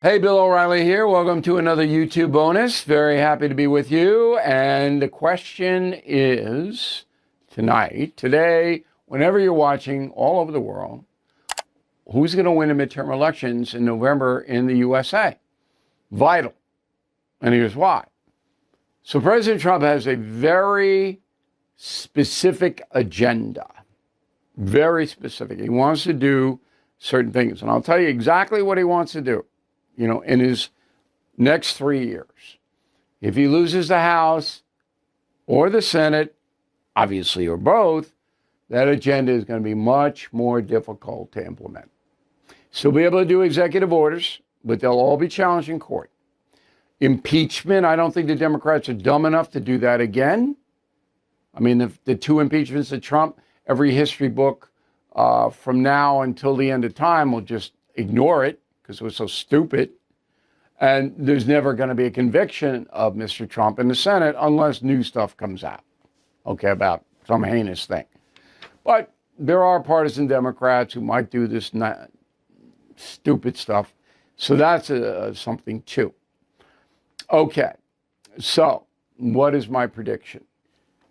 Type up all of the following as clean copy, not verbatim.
Hey, Bill O'Reilly here. Welcome to another YouTube bonus. Very happy to be with you. And the question is today, whenever you're watching all over the world, who's going to win the midterm elections in November in the USA? Vital. And here's why. So President Trump has a very specific agenda. Very specific. He wants to do certain things. And I'll tell you exactly what he wants to do, in his next 3 years. If he loses the House or the Senate, obviously, or both, that agenda is going to be much more difficult to implement. So he'll be able to do executive orders, but they'll all be challenged in court. Impeachment, I don't think the Democrats are dumb enough to do that again. I mean, the two impeachments of Trump, every history book from now until the end of time will just ignore it because it was so stupid. And there's never going to be a conviction of Mr. Trump in the Senate unless new stuff comes out, about some heinous thing. But there are partisan Democrats who might do this stupid stuff. So that's something too. Okay, so what is my prediction?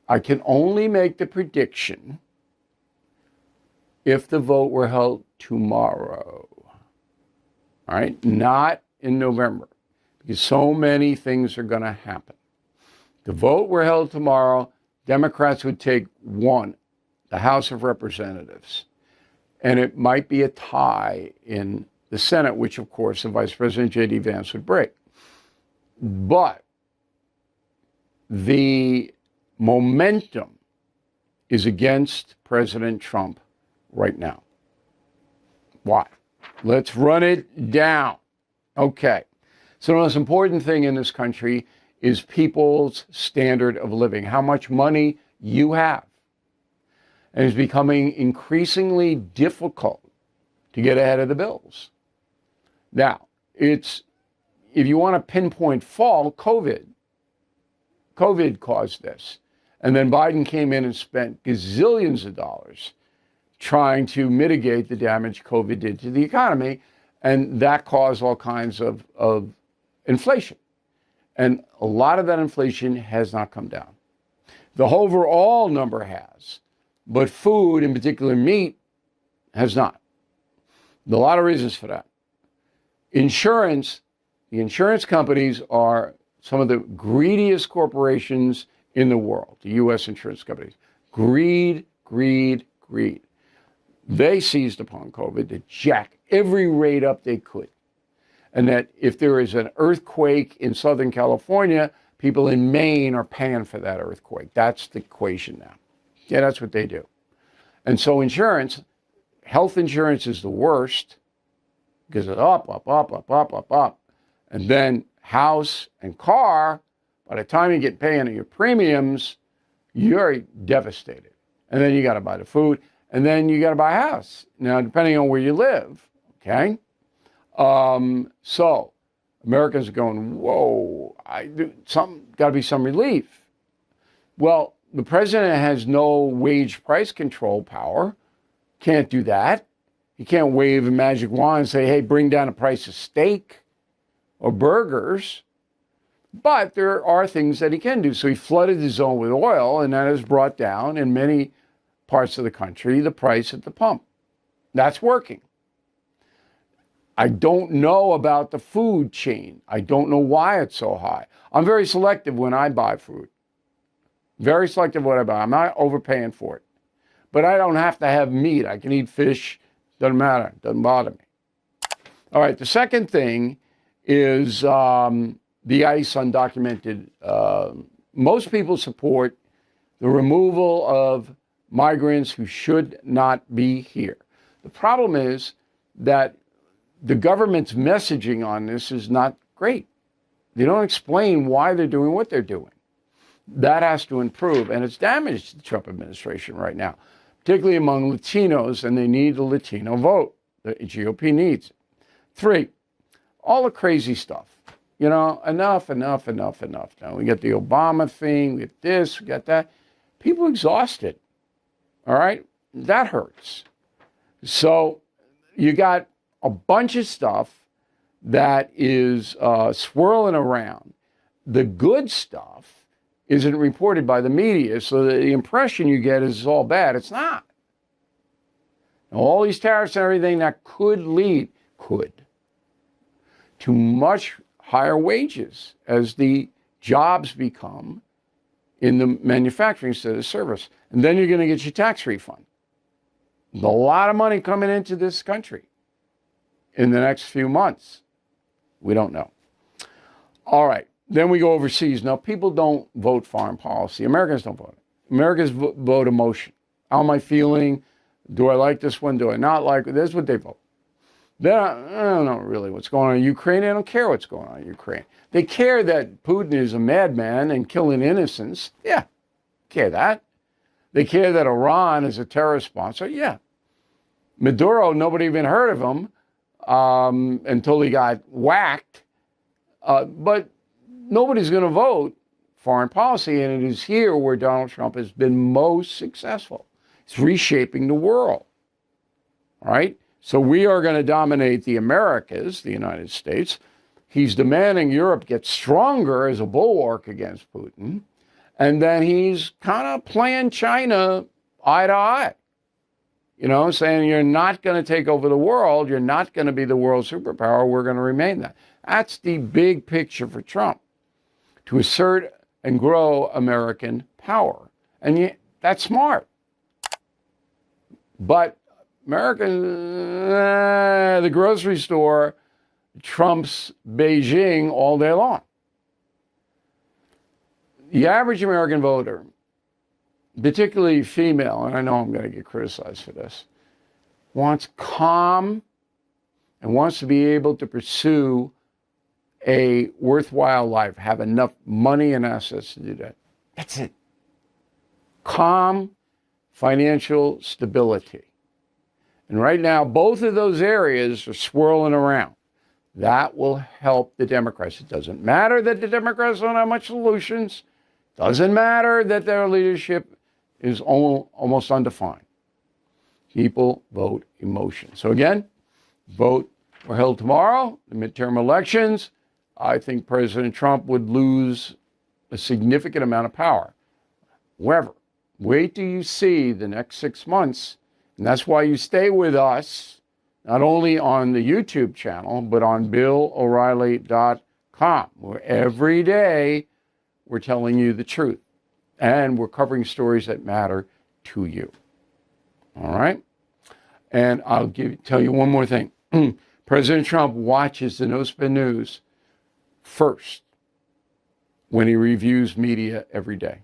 I can only make the prediction if the vote were held tomorrow. All right, not in November, because so many things are going to happen. The vote were held tomorrow, Democrats would take one, the House of Representatives, and it might be a tie in the Senate, which, of course, the Vice President J.D. Vance would break. But the momentum is against President Trump right now. Why? Let's run it down. Okay. So the most important thing in this country is people's standard of living, how much money you have. And it's becoming increasingly difficult to get ahead of the bills. Now, if you want to pinpoint fault, COVID caused this. And then Biden came in and spent gazillions of dollars trying to mitigate the damage COVID did to the economy. And that caused all kinds of inflation. And a lot of that inflation has not come down. The overall number has, but food, in particular meat, has not. There are a lot of reasons for that. Insurance, the insurance companies are some of the greediest corporations in the world, the U.S. insurance companies. Greed, greed, greed. They seized upon COVID to jack every rate up they could. And that if there is an earthquake in Southern California, people in Maine are paying for that earthquake. That's the equation now. Yeah, that's what they do. And so insurance, health insurance is the worst because it's up, up, up, up, up, up, up. And then house and car, by the time you get paying your premiums, you're devastated. And then you got to buy the food. And then you got to buy a house. Now, depending on where you live, okay? So Americans are going, whoa, got to be some relief. Well, the president has no wage price control power. Can't do that. He can't wave a magic wand and say, hey, bring down the price of steak or burgers. But there are things that he can do. So he flooded the zone with oil, and that has brought down in many parts of the country the price at the pump. That's working. I don't know about the food chain. I don't know why it's so high. I'm very selective when I buy food. Very selective what I buy. I'm not overpaying for it. But I don't have to have meat. I can eat fish. Doesn't matter. Doesn't bother me. All right. The second thing is the ICE undocumented. Most people support the removal of migrants who should not be here. The problem is that the government's messaging on this is not great. They don't explain why they're doing what they're doing. That has to improve, and it's damaged the Trump administration right now, particularly among Latinos, and they need the Latino vote. The GOP needs it. 3, all the crazy stuff. Enough. Now we got the Obama thing, we got this, we got that. People exhausted. All right? That hurts. So you got a bunch of stuff that is swirling around. The good stuff isn't reported by the media, so the impression you get is it's all bad. It's not. All these tariffs and everything that could lead to much higher wages as the jobs become in the manufacturing instead of service. And then you're going to get your tax refund. There's a lot of money coming into this country in the next few months. We don't know. All right. Then we go overseas. Now, people don't vote foreign policy. Americans don't vote. Americans vote emotion. How am I feeling? Do I like this one? Do I not like it? That's what they vote. I don't know really what's going on in Ukraine. They don't care what's going on in Ukraine. They care that Putin is a madman and killing innocents. Yeah, care that. They care that Iran is a terrorist sponsor. Yeah. Maduro, nobody even heard of him until he got whacked. But nobody's going to vote foreign policy, and it is here where Donald Trump has been most successful. It's reshaping the world. All right? So we are going to dominate the Americas, the United States. He's demanding Europe get stronger as a bulwark against Putin. And then he's kind of playing China eye to eye. You know, saying you're not going to take over the world. You're not going to be the world superpower. We're going to remain that. That's the big picture for Trump, to assert and grow American power. And that's smart. But America, the grocery store trumps Beijing all day long. The average American voter, particularly female, and I know I'm going to get criticized for this, wants calm and wants to be able to pursue a worthwhile life, have enough money and assets to do that. That's it. Calm financial stability. And right now, both of those areas are swirling around. That will help the Democrats. It doesn't matter that the Democrats don't have much solutions. Doesn't matter that their leadership is almost undefined. People vote emotion. So again, vote are held tomorrow, the midterm elections. I think President Trump would lose a significant amount of power. However, wait till you see the next 6 months, and that's why you stay with us, not only on the YouTube channel, but on BillO'Reilly.com, where every day we're telling you the truth, and we're covering stories that matter to you. All right? And I'll tell you one more thing. President Trump watches the No Spin News first when he reviews media every day.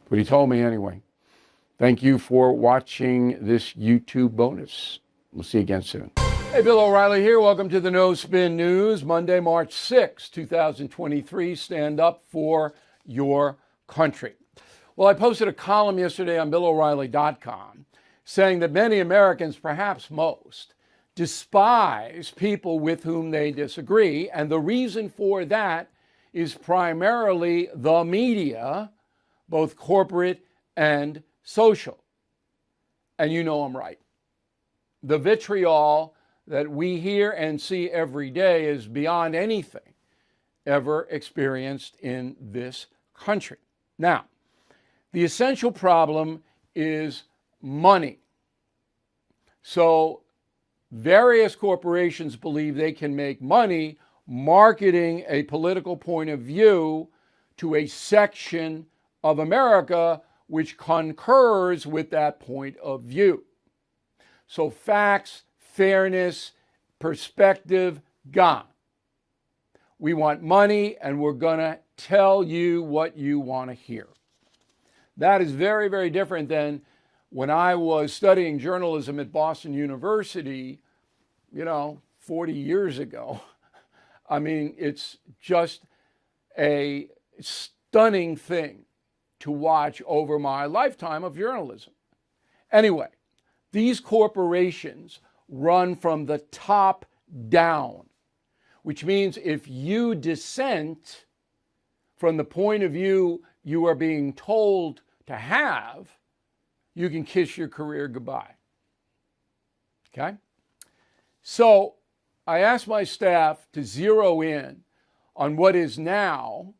But he told me anyway. Thank you for watching this YouTube bonus. We'll see you again soon. Hey, Bill O'Reilly here. Welcome to the No Spin News. Monday, March 6, 2023. Stand up for your country. Well, I posted a column yesterday on BillO'Reilly.com saying that many Americans, perhaps most, despise people with whom they disagree. And the reason for that is primarily the media, both corporate and social. And you know I'm right. The vitriol that we hear and see every day is beyond anything ever experienced in this country. Now, the essential problem is money. So various corporations believe they can make money marketing a political point of view to a section of America which concurs with that point of view. So facts, fairness, perspective, gone. We want money, and we're going to tell you what you want to hear. That is very, very different than when I was studying journalism at Boston University, 40 years ago. I mean, it's just a stunning thing to watch over my lifetime of journalism. Anyway, these corporations run from the top down, which means if you dissent from the point of view you are being told to have, you can kiss your career goodbye. Okay? So I asked my staff to zero in on what is now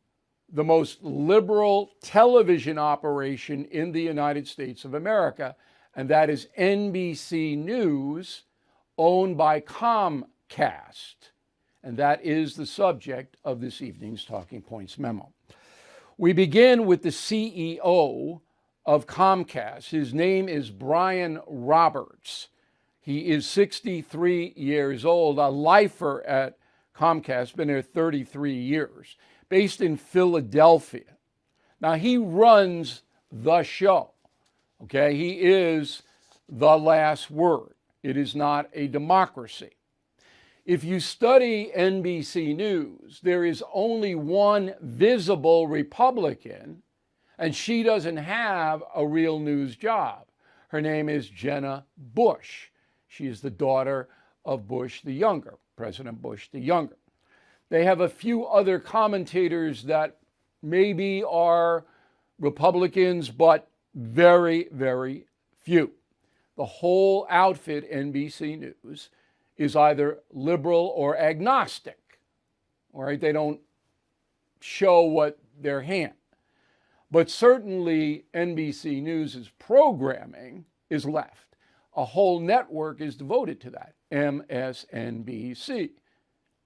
the most liberal television operation in the United States of America, and that is NBC News, owned by Comcast. And that is the subject of this evening's Talking Points memo. We begin with the CEO of Comcast. His name is Brian Roberts. He is 63 years old, a lifer at Comcast, been there 33 years, based in Philadelphia. Now, he runs the show, okay? He is the last word. It is not a democracy. If you study NBC News, there is only one visible Republican, and she doesn't have a real news job. Her name is Jenna Bush. She is the daughter of Bush the Younger, President Bush the Younger. They have a few other commentators that maybe are Republicans, but very, very few. The whole outfit, NBC News, is either liberal or agnostic. All right, they don't show what their hand. But certainly NBC News' programming is left. A whole network is devoted to that, MSNBC.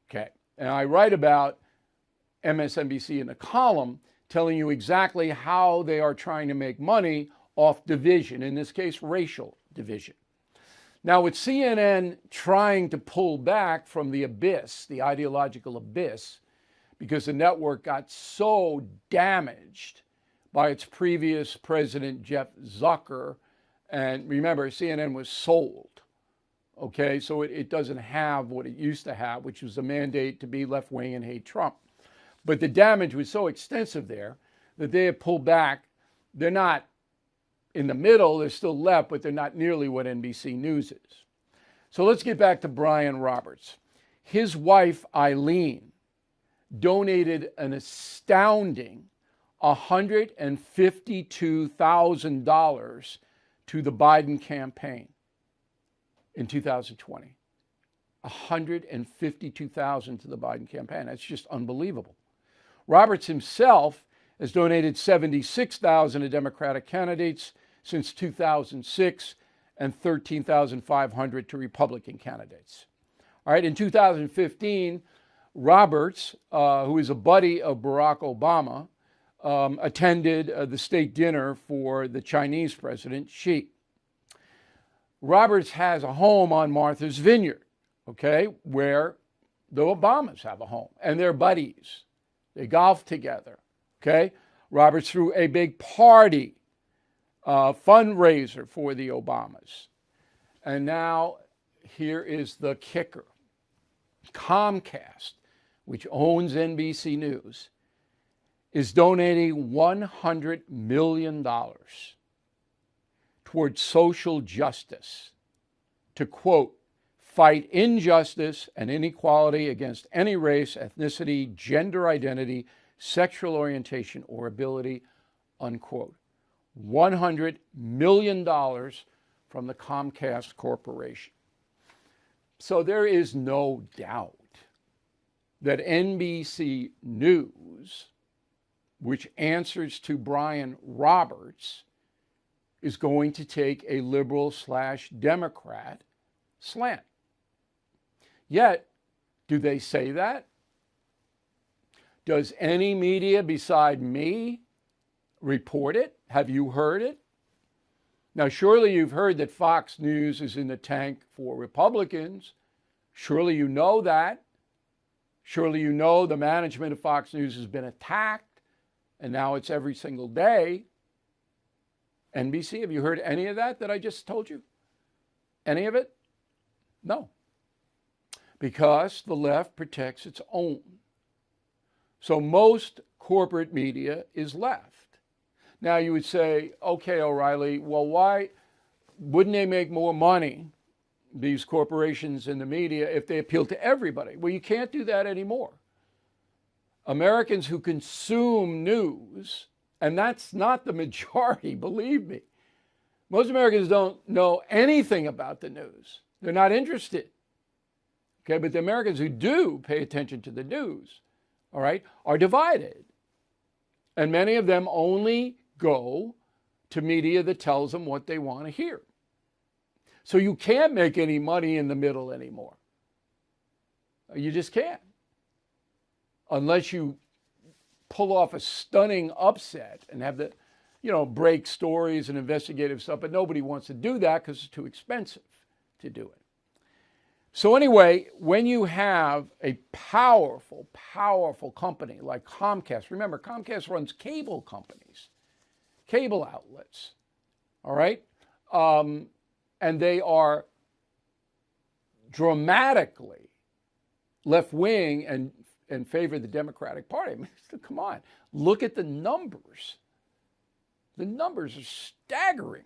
Okay, and I write about MSNBC in a column telling you exactly how they are trying to make money off division, in this case, racial division. Now, with CNN trying to pull back from the abyss, the ideological abyss, because the network got so damaged by its previous president, Jeff Zucker, and remember, CNN was sold, okay? So it doesn't have what it used to have, which was a mandate to be left-wing and hate Trump. But the damage was so extensive there that they have pulled back. They're not in the middle, they're still left, but they're not nearly what NBC News is. So let's get back to Brian Roberts. His wife, Eileen, donated an astounding $152,000 to the Biden campaign in 2020. $152,000 to the Biden campaign. That's just unbelievable. Roberts himself has donated $76,000 to Democratic candidates since 2006 and $13,500 to Republican candidates. All right, in 2015, Roberts, who is a buddy of Barack Obama, attended the state dinner for the Chinese president, Xi. Roberts has a home on Martha's Vineyard, okay, where the Obamas have a home, and they're buddies. They golf together, okay? Roberts threw a big party, fundraiser for the Obamas. And now here is the kicker. Comcast, which owns NBC News, is donating $100 million towards social justice to, quote, fight injustice and inequality against any race, ethnicity, gender identity, sexual orientation, or ability, unquote. $100 million from the Comcast Corporation. So there is no doubt that NBC News, which answers to Brian Roberts, is going to take a liberal/Democrat slant. Yet, do they say that? Does any media beside me report it? Have you heard it? Now, surely you've heard that Fox News is in the tank for Republicans. Surely you know that. Surely you know the management of Fox News has been attacked, and now it's every single day. NBC, have you heard any of that I just told you? Any of it? No. Because the left protects its own. So most corporate media is left. Now you would say, okay, O'Reilly, well, why wouldn't they make more money, these corporations in the media, if they appeal to everybody? Well, you can't do that anymore. Americans who consume news, and that's not the majority, believe me. Most Americans don't know anything about the news. They're not interested. Okay, but the Americans who do pay attention to the news, all right, are divided. And many of them only go to media that tells them what they want to hear. So you can't make any money in the middle anymore. You just can't. Unless you pull off a stunning upset and have the, break stories and investigative stuff. But nobody wants to do that because it's too expensive to do it. So anyway, when you have a powerful, powerful company like Comcast, remember, Comcast runs cable companies, cable outlets, all right? And they are dramatically left-wing and favor the Democratic Party. I mean, come on, look at the numbers. The numbers are staggering.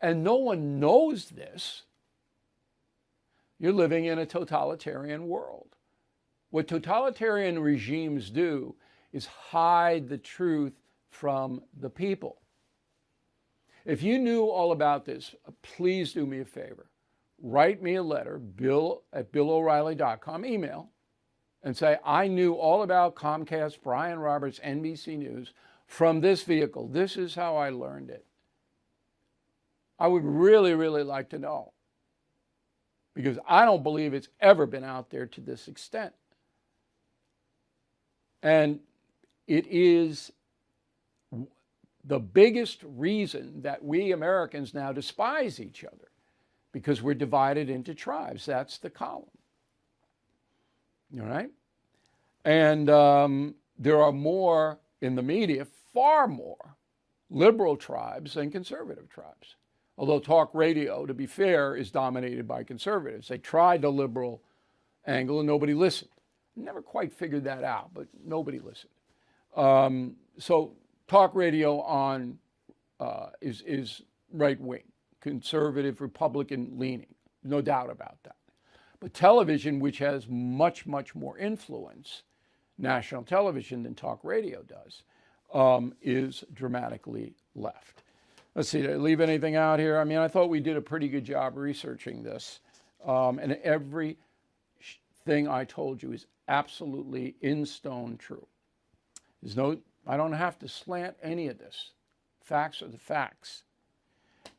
And no one knows this. You're living in a totalitarian world. What totalitarian regimes do is hide the truth from the people. If you knew all about this, please do me a favor. Write me a letter, bill@billoreilly.com, email, and say, I knew all about Comcast, Brian Roberts, NBC News from this vehicle. This is how I learned it. I would really, really like to know, because I don't believe it's ever been out there to this extent. And it is the biggest reason that we Americans now despise each other, because we're divided into tribes. That's the column. All right? And there are more in the media, far more liberal tribes than conservative tribes. Although talk radio, to be fair, is dominated by conservatives. They tried the liberal angle and nobody listened. Never quite figured that out, but nobody listened. So talk radio is right-wing, conservative, Republican leaning, no doubt about that. But television, which has much, much more influence, national television, than talk radio does, is dramatically left. Let's see, did I leave anything out here? I mean, I thought we did a pretty good job researching this. And every thing I told you is absolutely in stone true. I don't have to slant any of this. Facts are the facts.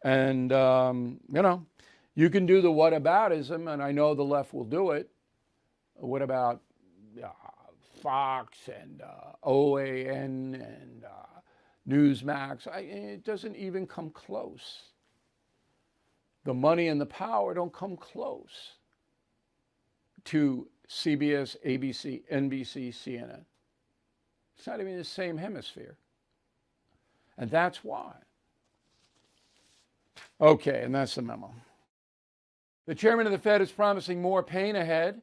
And, you can do the whataboutism, and I know the left will do it. What about Fox and OAN and Newsmax? It doesn't even come close. The money and the power don't come close to CBS, ABC, NBC, CNN. It's not even the same hemisphere. And that's why. Okay, and that's the memo. The chairman of the Fed is promising more pain ahead.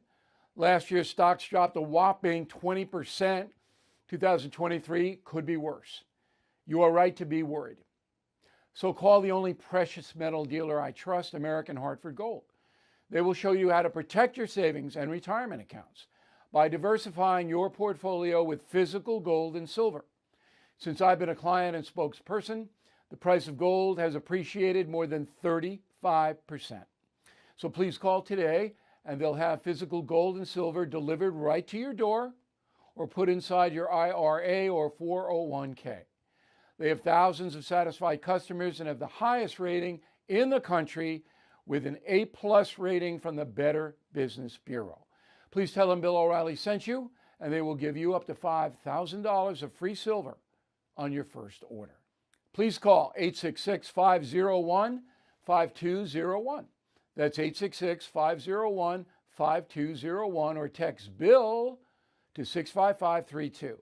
Last year, stocks dropped a whopping 20%. 2023 could be worse. You are right to be worried. So call the only precious metal dealer I trust, American Hartford Gold. They will show you how to protect your savings and retirement accounts by diversifying your portfolio with physical gold and silver. Since I've been a client and spokesperson, the price of gold has appreciated more than 35%. So please call today, and they'll have physical gold and silver delivered right to your door or put inside your IRA or 401k. They have thousands of satisfied customers and have the highest rating in the country with an A+ rating from the Better Business Bureau. Please tell them Bill O'Reilly sent you, and they will give you up to $5,000 of free silver on your first order. Please call 866-501-5201. That's 866-501-5201, or text Bill to 65532.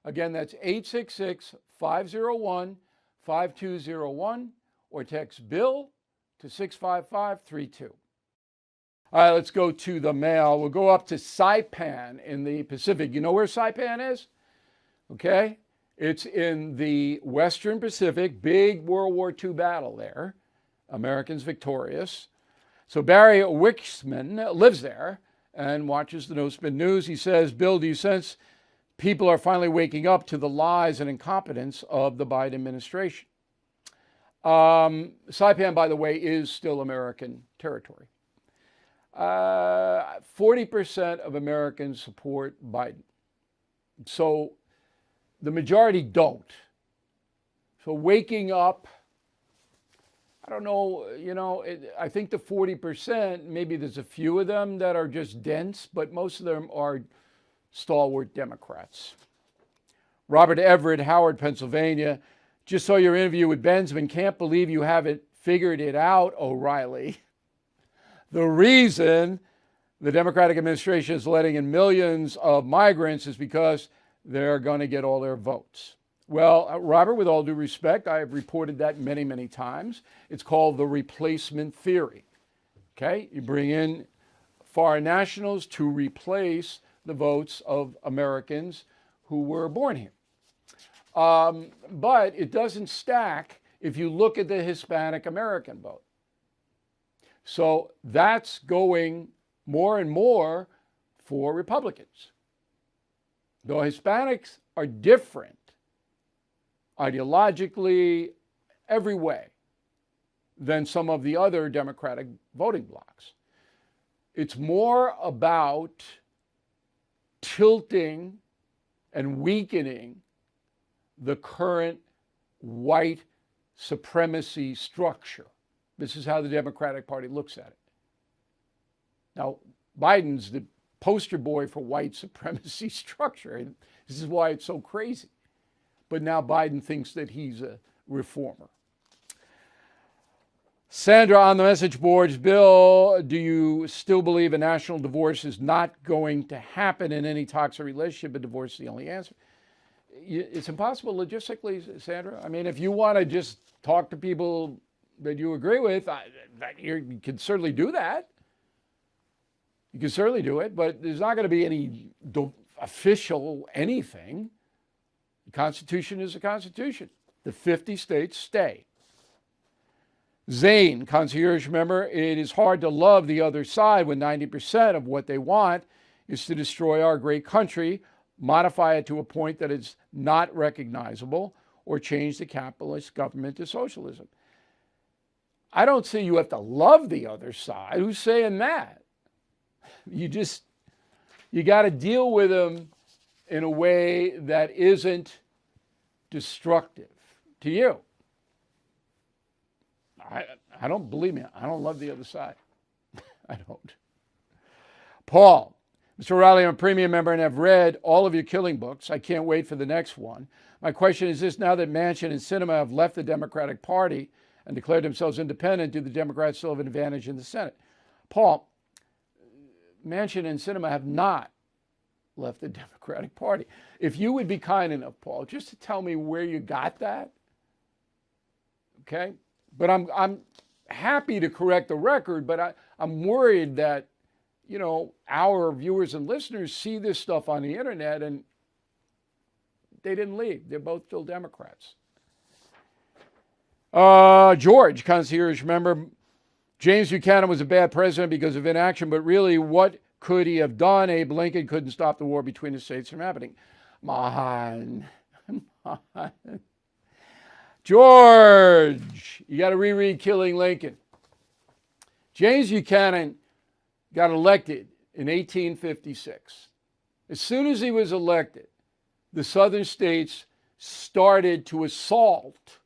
Again, that's 866-501-5201, or text Bill to 65532. All right, let's go to the mail. We'll go up to Saipan in the Pacific. You know where Saipan is? Okay. It's in the Western Pacific, big World War II battle there. Americans victorious. So Barry Wixman lives there and watches the No Spin News. He says, Bill, do you sense people are finally waking up to the lies and incompetence of the Biden administration? Saipan, by the way, is still American territory. 40% of Americans support Biden. So the majority don't. So waking up, I don't know, I think the 40%, maybe there's a few of them that are just dense, but most of them are stalwart Democrats. Robert Everett, Howard, Pennsylvania. Just saw your interview with Bensman. Can't believe you haven't figured it out, O'Reilly. The reason the Democratic administration is letting in millions of migrants is because they're going to get all their votes. Well, Robert, with all due respect, I have reported that many, many times. It's called the replacement theory. Okay? You bring in foreign nationals to replace the votes of Americans who were born here. But it doesn't stack if you look at the Hispanic American vote. So that's going more and more for Republicans. Though Hispanics are different ideologically, every way, than some of the other Democratic voting blocs. It's more about tilting and weakening the current white supremacy structure. This is how the Democratic Party looks at it. Now, Biden's the poster boy for white supremacy structure, and this is why it's so crazy. But now Biden thinks that he's a reformer. Sandra on the message boards, Bill, do you still believe a national divorce is not going to happen in any toxic relationship? A divorce is the only answer. It's impossible logistically, Sandra. I mean, if you want to just talk to people that you agree with, you can certainly do that. You can certainly do it, but there's not going to be any official anything. The Constitution is the Constitution. The 50 states stay. Zane, concierge member, it is hard to love the other side when 90% of what they want is to destroy our great country, modify it to a point that it's not recognizable, or change the capitalist government to socialism. I don't say you have to love the other side. Who's saying that? You got to deal with them in a way that isn't destructive to you. I don't, believe me, I don't love the other side. I don't. Paul, Mr. O'Reilly, I'm a premium member and have read all of your killing books. I can't wait for the next one. My question is this: now that Manchin and Sinema have left the Democratic Party and declared themselves independent, do the Democrats still have an advantage in the Senate? Paul, Manchin and Sinema have not left the Democratic Party. If you would be kind enough, Paul, just to tell me where you got that, okay? But I'm happy to correct the record, but I'm worried that, our viewers and listeners see this stuff on the internet and they didn't leave. They're both still Democrats. George, concierge member, James Buchanan was a bad president because of inaction, but really, what could he have done? Abe Lincoln couldn't stop the war between the states from happening. Come on. George, you got to reread Killing Lincoln. James Buchanan got elected in 1856. As soon as he was elected, the southern states started to assault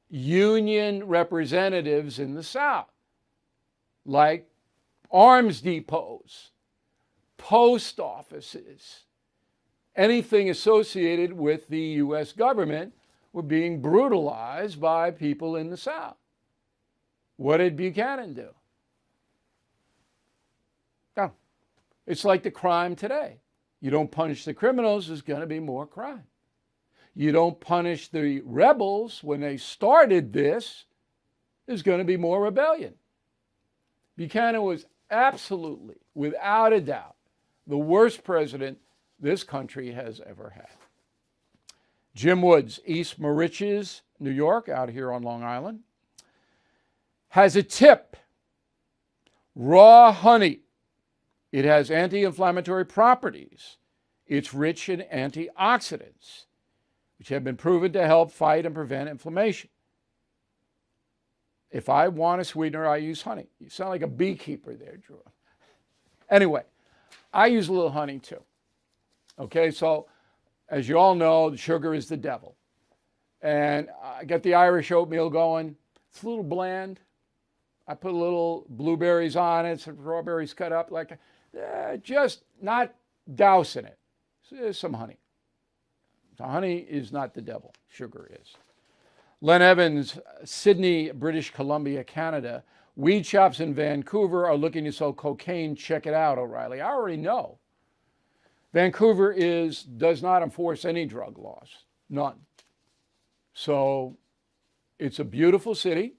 Union representatives in the South, like arms depots, post offices, anything associated with the U.S. government were being brutalized by people in the South. What did Buchanan do? No. It's like the crime today. You don't punish the criminals, there's going to be more crime. You don't punish the rebels when they started this, there's going to be more rebellion. Buchanan was absolutely, without a doubt, the worst president this country has ever had. Jim Woods, East Moriches, New York, out here on Long Island, has a tip. Raw honey. It has anti-inflammatory properties. It's rich in antioxidants, which have been proven to help fight and prevent inflammation. If I want a sweetener, I use honey. You sound like a beekeeper there, Drew. Anyway, I use a little honey too. Okay, so as you all know, sugar is the devil. And I got the Irish oatmeal going. It's a little bland. I put a little blueberries on it, some strawberries cut up, like just not dousing it. So there's some honey. So honey is not the devil. Sugar is. Len Evans, Sydney, British Columbia, Canada. Weed shops in Vancouver are looking to sell cocaine. Check it out, O'Reilly. I already know. Vancouver does not enforce any drug laws. None. So it's a beautiful city.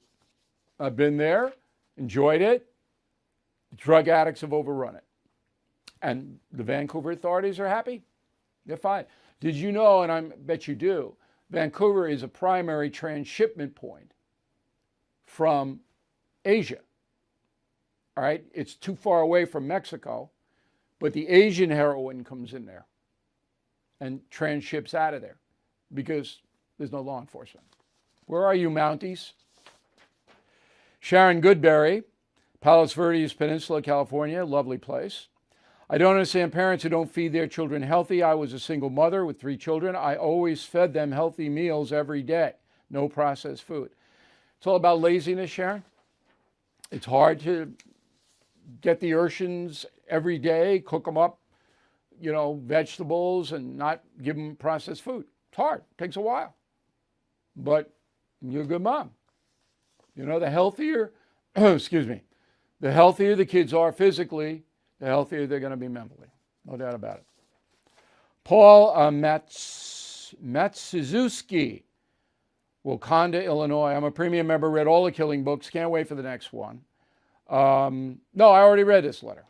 I've been there, enjoyed it. Drug addicts have overrun it. And the Vancouver authorities are happy. They're fine. Did you know, and I bet you do, Vancouver is a primary transshipment point from Asia. All right? It's too far away from Mexico, but the Asian heroin comes in there and transships out of there because there's no law enforcement. Where are you, Mounties? Sharon Goodberry, Palos Verdes Peninsula, California, lovely place. I don't understand parents who don't feed their children healthy. I was a single mother with 3 children. I always fed them healthy meals every day, no processed food. It's all about laziness, Sharon. It's hard to get the Urshins every day, cook them up, vegetables, and not give them processed food. It's hard. It takes a while. But you're a good mom. The healthier, the healthier the kids are physically, the healthier they're going to be mentally. No doubt about it. Paul Matsuzuki, Wakanda, Illinois. I'm a premium member, read all the Killing books. Can't wait for the next one. No, I already read this letter.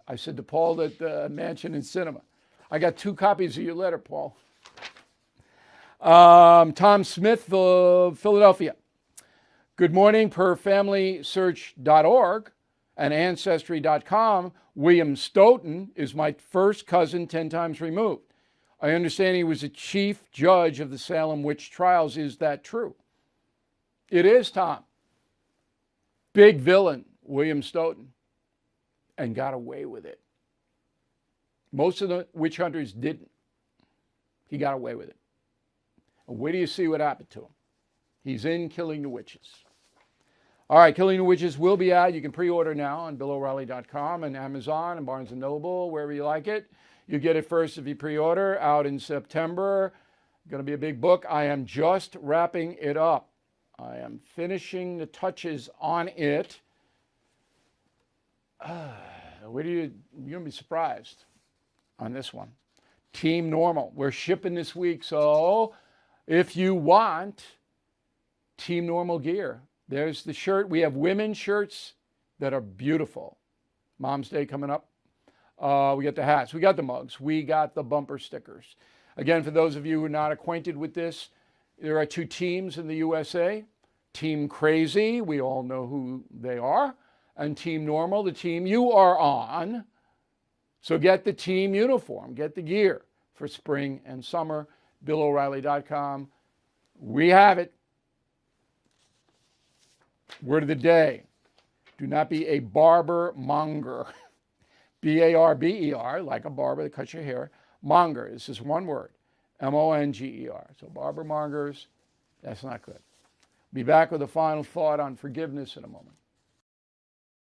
I said to Paul that Mansion and Cinema. I got 2 copies of your letter, Paul. Tom Smith of Philadelphia. Good morning, per FamilySearch.org and Ancestry.com. William Stoughton is my first cousin 10 times removed. I understand he was a chief judge of the Salem witch trials. Is that true? It is, Tom. Big villain, William Stoughton, and got away with it. Most of the witch hunters didn't. He got away with it. And wait till you see what happened to him. He's in Killing the Witches. All right, Killing the Witches will be out. You can pre-order now on BillO'Reilly.com and Amazon and Barnes & Noble, wherever you like it. You get it first if you pre-order, out in September. Going to be a big book. I am just wrapping it up. I am finishing the touches on it. You're going to be surprised on this one. Team Normal. We're shipping this week, so if you want Team Normal gear, there's the shirt. We have women's shirts that are beautiful. Mom's Day coming up. We got the hats. We got the mugs. We got the bumper stickers. Again, for those of you who are not acquainted with this, there are 2 teams in the USA. Team Crazy, we all know who they are. And Team Normal, the team you are on. So get the team uniform. Get the gear for spring and summer. BillO'Reilly.com. We have it. Word of the day. Do not be a barber monger. B-A-R-B-E-R, like a barber that cuts your hair. Monger, this is one word. M-O-N-G-E-R. So barber mongers, that's not good. Be back with a final thought on forgiveness in a moment.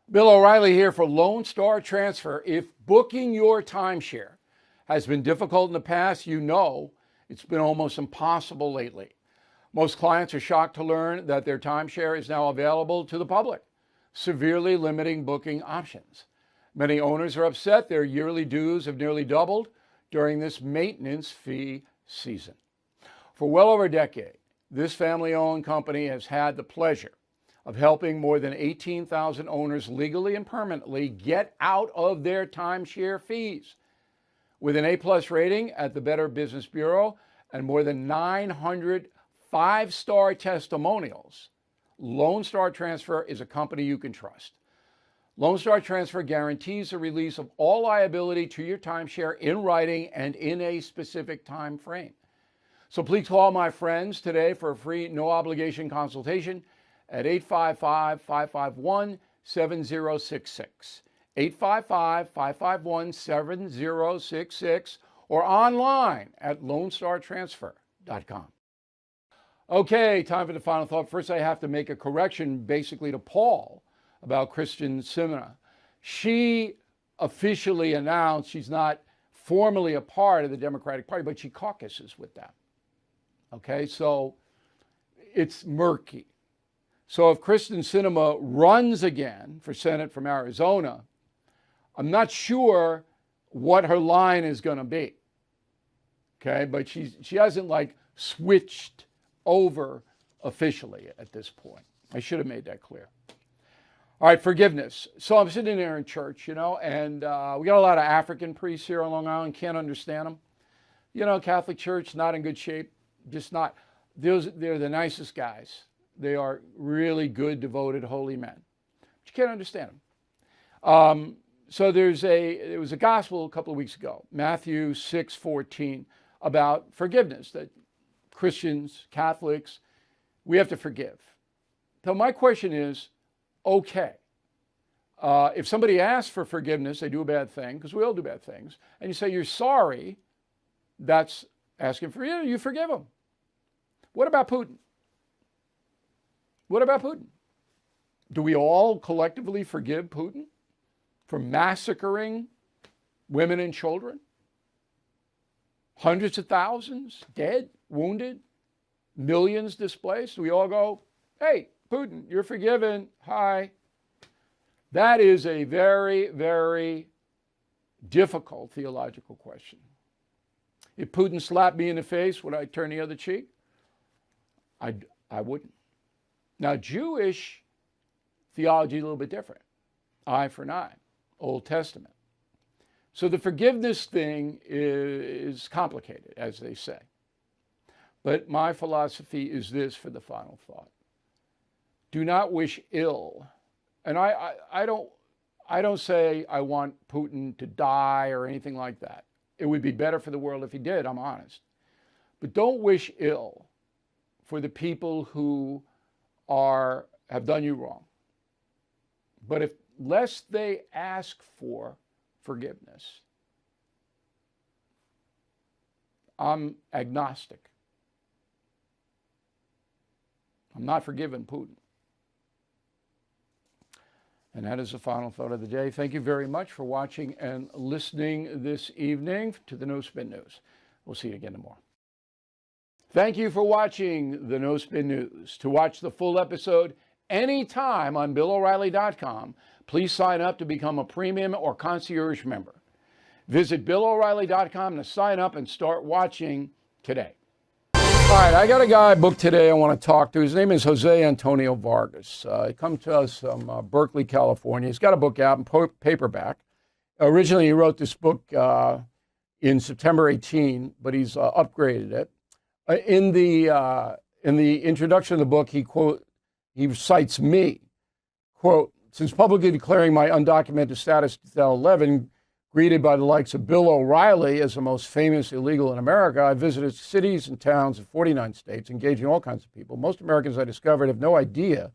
Bill O'Reilly here for Lone Star Transfer. If booking your timeshare has been difficult in the past, you know it's been almost impossible lately. Most clients are shocked to learn that their timeshare is now available to the public, severely limiting booking options. Many owners are upset their yearly dues have nearly doubled during this maintenance fee season. For well over a decade, this family-owned company has had the pleasure of helping more than 18,000 owners legally and permanently get out of their timeshare fees. With an A+ rating at the Better Business Bureau and more than 900 5-star testimonials, Lone Star Transfer is a company you can trust. Lone Star Transfer guarantees the release of all liability to your timeshare in writing and in a specific time frame. So please call my friends today for a free, no obligation consultation at 855-551-7066. 855-551-7066 or online at lonestartransfer.com. Okay, time for the final thought. First, I have to make a correction basically to Paul about Kristen Sinema. She officially announced she's not formally a part of the Democratic Party, but she caucuses with them. Okay, so it's murky. So if Kristen Sinema runs again for Senate from Arizona, I'm not sure what her line is going to be. Okay, but she hasn't like switched over officially at this point. I should have made that clear. All right, forgiveness. So I'm sitting there in church, and we got a lot of African priests here on Long Island. Can't understand them. Catholic Church, not in good shape. Just not. They're the nicest guys. They are really good, devoted, holy men. But you can't understand them. So there was a gospel a couple of weeks ago, Matthew 6:14, about forgiveness, that Christians, Catholics, we have to forgive. So my question is, okay, if somebody asks for forgiveness, they do a bad thing, because we all do bad things, and you say you're sorry, that's asking for you forgive them. What about Putin? What about Putin? Do we all collectively forgive Putin for massacring women and children? Hundreds of thousands dead, wounded, millions displaced. Do we all go, hey, Putin, you're forgiven. Hi. That is a very, very difficult theological question. If Putin slapped me in the face, would I turn the other cheek? I wouldn't. Now, Jewish theology is a little bit different. Eye for an eye, Old Testament. So the forgiveness thing is complicated, as they say. But my philosophy is this for the final thought. Do not wish ill. And I don't say I want Putin to die or anything like that. It would be better for the world if he did, I'm honest. But don't wish ill for the people who have done you wrong. But lest they ask for forgiveness, I'm agnostic. I'm not forgiving Putin. And that is the final thought of the day. Thank you very much for watching and listening this evening to the No Spin News. We'll see you again tomorrow. Thank you for watching the No Spin News. To watch the full episode anytime on BillO'Reilly.com, please sign up to become a premium or concierge member. Visit BillO'Reilly.com to sign up and start watching today. All right, I got a guy booked today I want to talk to. His name is Jose Antonio Vargas. He comes to us from Berkeley, California. He's got a book out in paperback. Originally, he wrote this book in September 18, but he's upgraded it. In the introduction of the book, he cites me, quote, since publicly declaring my undocumented status in 2011, greeted by the likes of Bill O'Reilly as the most famous illegal in America, I visited cities and towns in 49 states, engaging all kinds of people. Most Americans I discovered have no idea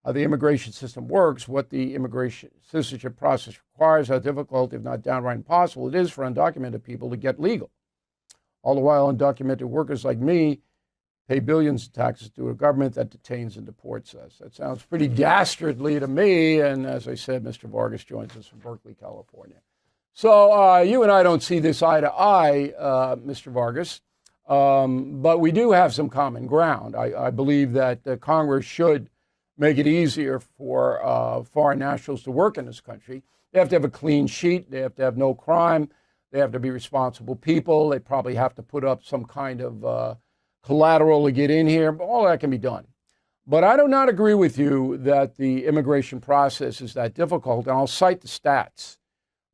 how the immigration system works, what the immigration citizenship process requires, how difficult, if not downright impossible, it is for undocumented people to get legal. All the while, undocumented workers like me pay billions in taxes to a government that detains and deports us. That sounds pretty dastardly to me. And as I said, Mr. Vargas joins us from Berkeley, California. So you and I don't see this eye to eye, Mr. Vargas, but we do have some common ground. I believe that Congress should make it easier for foreign nationals to work in this country. They have to have a clean sheet. They have to have no crime. They have to be responsible people. They probably have to put up some kind of collateral to get in here. All that can be done. But I do not agree with you that the immigration process is that difficult, and I'll cite the stats.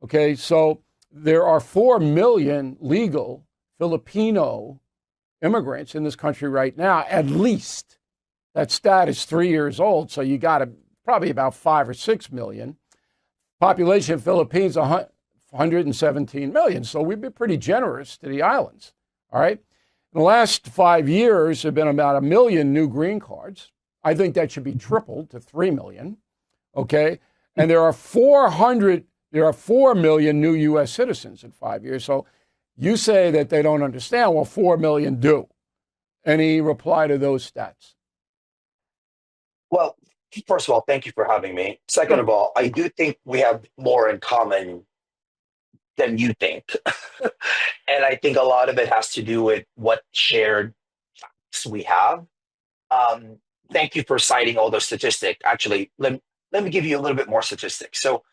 Okay, so there are 4 million legal Filipino immigrants in this country right now, at least. That stat is 3 years old, so you got probably about 5 or 6 million. Population of Philippines, 117 million, so we've been pretty generous to the islands, all right? In the last 5 years, there have been about 1 million new green cards, I think that should be tripled to 3 million. Okay. And there are 4 million new U.S. citizens in 5 years. So you say that they don't understand. Well, 4 million do. Any reply to those stats? Well, first of all, thank you for having me. Second Sure. of all, I do think we have more in common than you think. And I think a lot of it has to do with what shared facts we have. Um, Thank you for citing all those statistics. Actually, let me give you a little bit more statistics. So,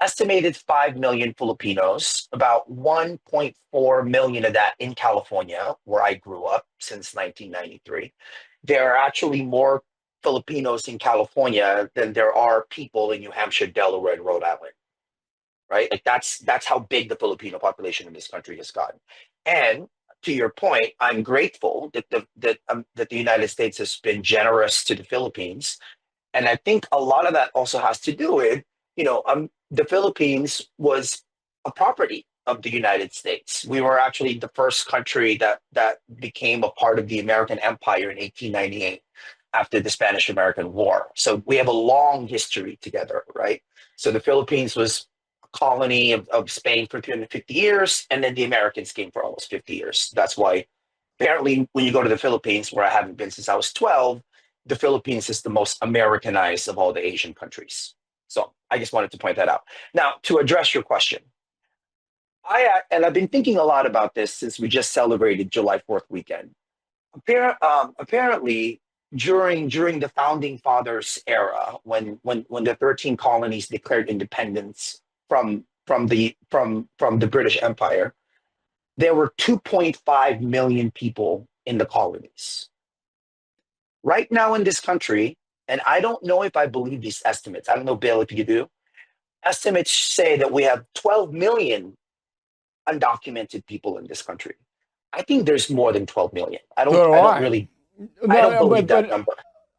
estimated 5 million Filipinos, about 1.4 million of that in California, where I grew up since 1993. There are actually more Filipinos in California than there are people in New Hampshire, Delaware, and Rhode Island, right? Like that's how big the Filipino population in this country has gotten. And to your point, I'm grateful that the United States has been generous to the Philippines, and I think a lot of that also has to do with, the Philippines was a property of the United States. We were actually the first country that became a part of the American Empire in 1898 after the Spanish American War. So we have a long history together, right? So the Philippines was a colony of Spain for 350 years, and then the Americans came for almost 50 years. That's why apparently when you go to the Philippines, where I haven't been since I was 12, the Philippines is the most Americanized of all the Asian countries. So I just wanted to point that out. Now, to address your question, I've been thinking a lot about this since we just celebrated July 4th weekend. Apparently, during the founding fathers era, when the 13 colonies declared independence from the British Empire, there were 2.5 million people in the colonies. Right now in this country, and I don't know if I believe these estimates. I don't know, Bill, if you do. Estimates say that we have 12 million undocumented people in this country. I think there's more than 12 million. So do I don't No, believe that but number.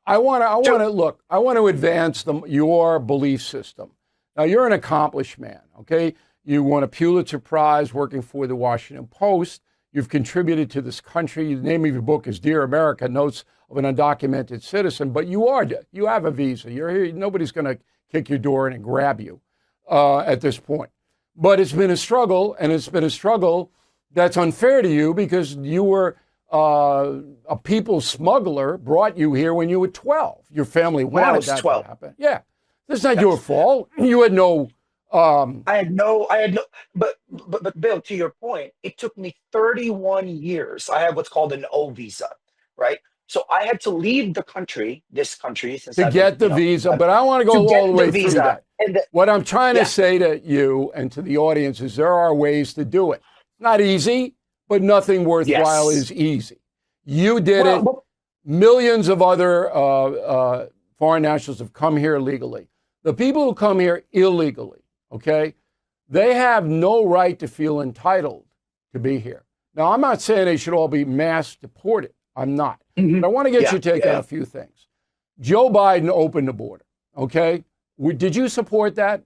I want to. I want So, to look. I want to advance your belief system. Now you're an accomplished man. Okay, you won a Pulitzer Prize working for the Washington Post. You've contributed to this country. The name of your book is "Dear America: Notes of an Undocumented Citizen." But you have a visa. You're here. Nobody's going to kick your door in and grab you at this point. But it's been a struggle, and it's been a struggle that's unfair to you because you were a people smuggler brought you here when you were 12. Your family when I wanted was that 12, to happen. Yeah. This is not your yes. fault. You had no, I had no, but Bill, to your point, it took me 31 years. I have what's called an O visa, right? So I had to leave this country, since to I've been, get the visa, but I want to to go all the get the way through visa. that. And What I'm trying to yeah, say to you and to the audience is there are ways to do it. Not easy, but nothing worthwhile yes. is easy. You did Well, it. well, Millions of other foreign nationals have come here legally. The people who come here illegally, okay, they have no right to feel entitled to be here. Now, I'm not saying they should all be mass deported. I'm not. But I want to get yeah, your take on yeah. a few things. Joe Biden opened the border, okay? Did you support that?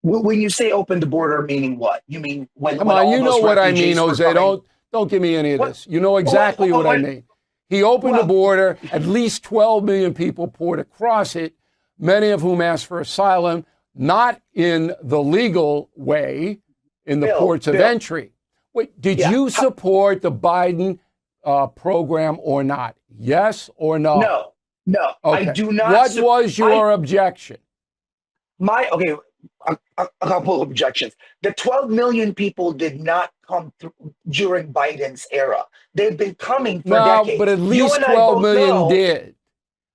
When you say open the border, meaning what? You mean when Come when on, all you know those what I mean, refugees were Jose. coming? Don't give me any of What? this. You know exactly what I mean. He opened the Well, border. At least 12 million people poured across it, many of whom asked for asylum, not in the legal way, in the ports of Bill, entry. Wait, did yeah. you support the Biden program or not? Yes or no? No, no, I Okay. do not. What was I your objection? my okay. A couple of objections. The 12 million people did not come through during Biden's era. They've been coming for No, but decades. at You least and I 12 both million know. did.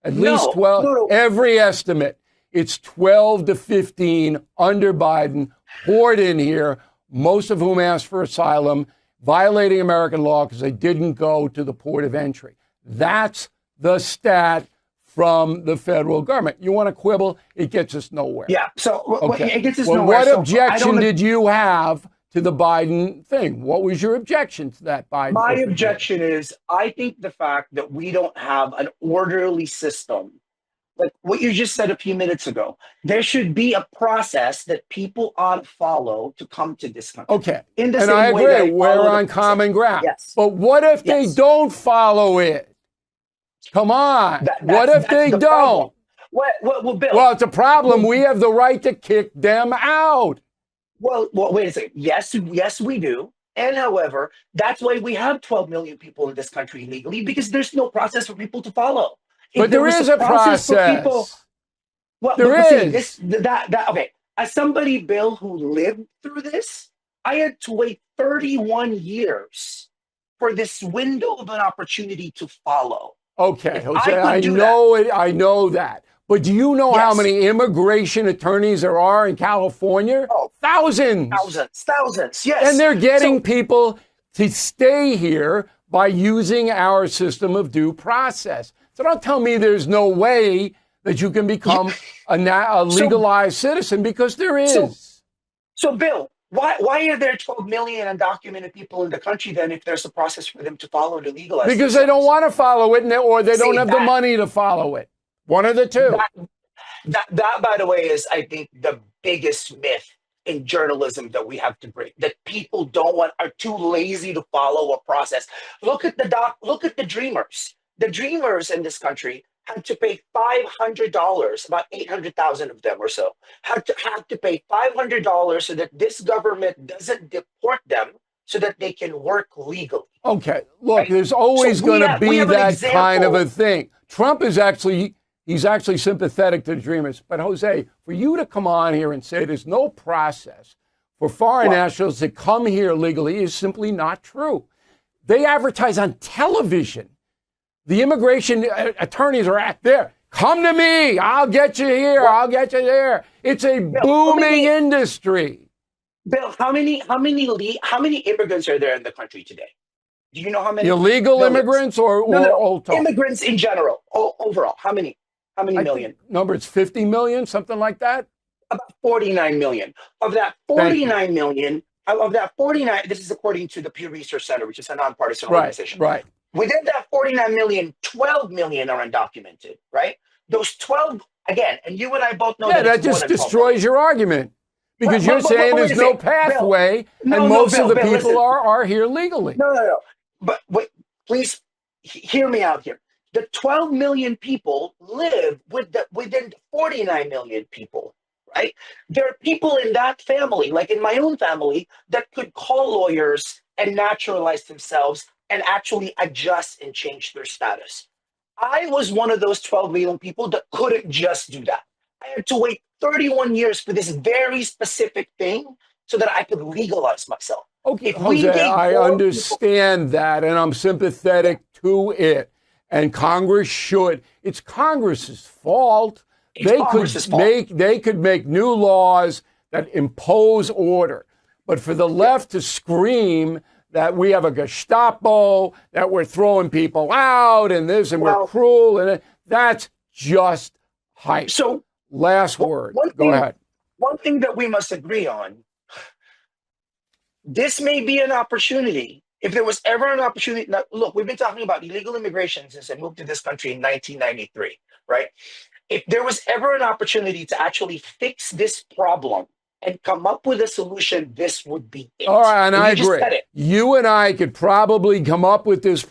At least No, 12, no, no. every estimate, it's 12 to 15 under Biden poured in here, most of whom asked for asylum, violating American law because they didn't go to the port of entry. That's the stat from the federal government. You want to quibble? It gets us nowhere. Yeah. So Okay. it gets us Well, nowhere. what So I objection don't. did you have to the Biden thing? What was your objection to that Biden My open border? objection is I think the fact that we don't have an orderly system, like what you just said a few minutes ago, there should be a process that people ought to follow to come to this country. Okay. In the And I same way that agree, I we're follow the on process. common ground. Yes. But what if they Yes. don't follow it? Come on. That What if that's they the problem. don't? Well, Bill. Well, it's a problem. We have the right to kick them out. Well, wait a second. Yes, we do. And however, that's why we have 12 million people in this country illegally because there's no process for people to follow. If But there there was a is a process for people, process. well, There but see, is. okay. As somebody, Bill, who lived through this, I had to wait 31 years for this window of an opportunity to follow. Okay, If I Jose, I could do that, know it. I know that. But do you know how yes. many immigration attorneys there are in California? Oh, Thousands. thousands, And yes. they're getting So people to stay here by using our system of due process. So don't tell me there's no way that you can you, become a so legalized citizen, because there so is. So, Bill, why are there 12 million undocumented people in the country then if there's a process for them to follow to legalize Because they don't themselves? want to follow it, or they don't See have the money to follow it. One of the two. that that by the way is I think the biggest myth in journalism that we have to break, that people don't want, are too lazy to follow a process. Look at the dreamers. The dreamers in this country had to pay $500, about 800,000 of them or so had to pay $500 so that this government doesn't deport them so that they can work legally, Okay, look, right? there's So always going to we be have an that kind of a example. thing. Trump is actually, he's actually sympathetic to the dreamers. But Jose, for you to come on here and say there's no process for foreign Well, nationals to come here legally is simply not true. They advertise on television. The immigration attorneys are at there. Come to me. I'll get you here. well, I'll get you there. It's a Bill, booming industry. How many immigrants are there in the country today? Do you know how many? Illegal Millions. immigrants or, No, no, or no. old talk? Immigrants in general, overall, how many? How many I think million? number it's 50 million, something like that. About 49 million. Of that Thank you. 49 million, of that 49, this is according to the Pew Research Center, which is a nonpartisan Right, organization. right. Within that 49 million, 12 million are undocumented, right? Those 12, again, and you and I both know Yeah, that that it's more just than 12 million. destroys your argument, because you're saying But wait there's a no second, Bill. pathway and No, no, most of Bill, the Bill, people listen. are here legally. No, no, no. But wait, please hear me out here. The 12 million people live within 49 million people, right? There are people in that family, like in my own family, that could call lawyers and naturalize themselves and actually adjust and change their status. I was one of those 12 million people that couldn't just do that. I had to wait 31 years for this very specific thing so that I could legalize myself. Okay, If we Jose, gave I more people, understand that, and I'm yeah, sympathetic to it. And Congress should. It's Congress's fault. it's Congress's fault. They could make new laws that impose order. But for the Yeah. left to scream that we have a Gestapo, that we're throwing people out and this and we're Well, cruel, and that's just hype. so Last word. one Go thing, ahead. one thing that we must agree on, this may be an opportunity. If there was ever an opportunity, now, look, we've been talking about illegal immigration since I moved to this country in 1993, right? If there was ever an opportunity to actually fix this problem and come up with a solution, this would be All it. right, and And I you just agree. said it. You and I could probably come up with this,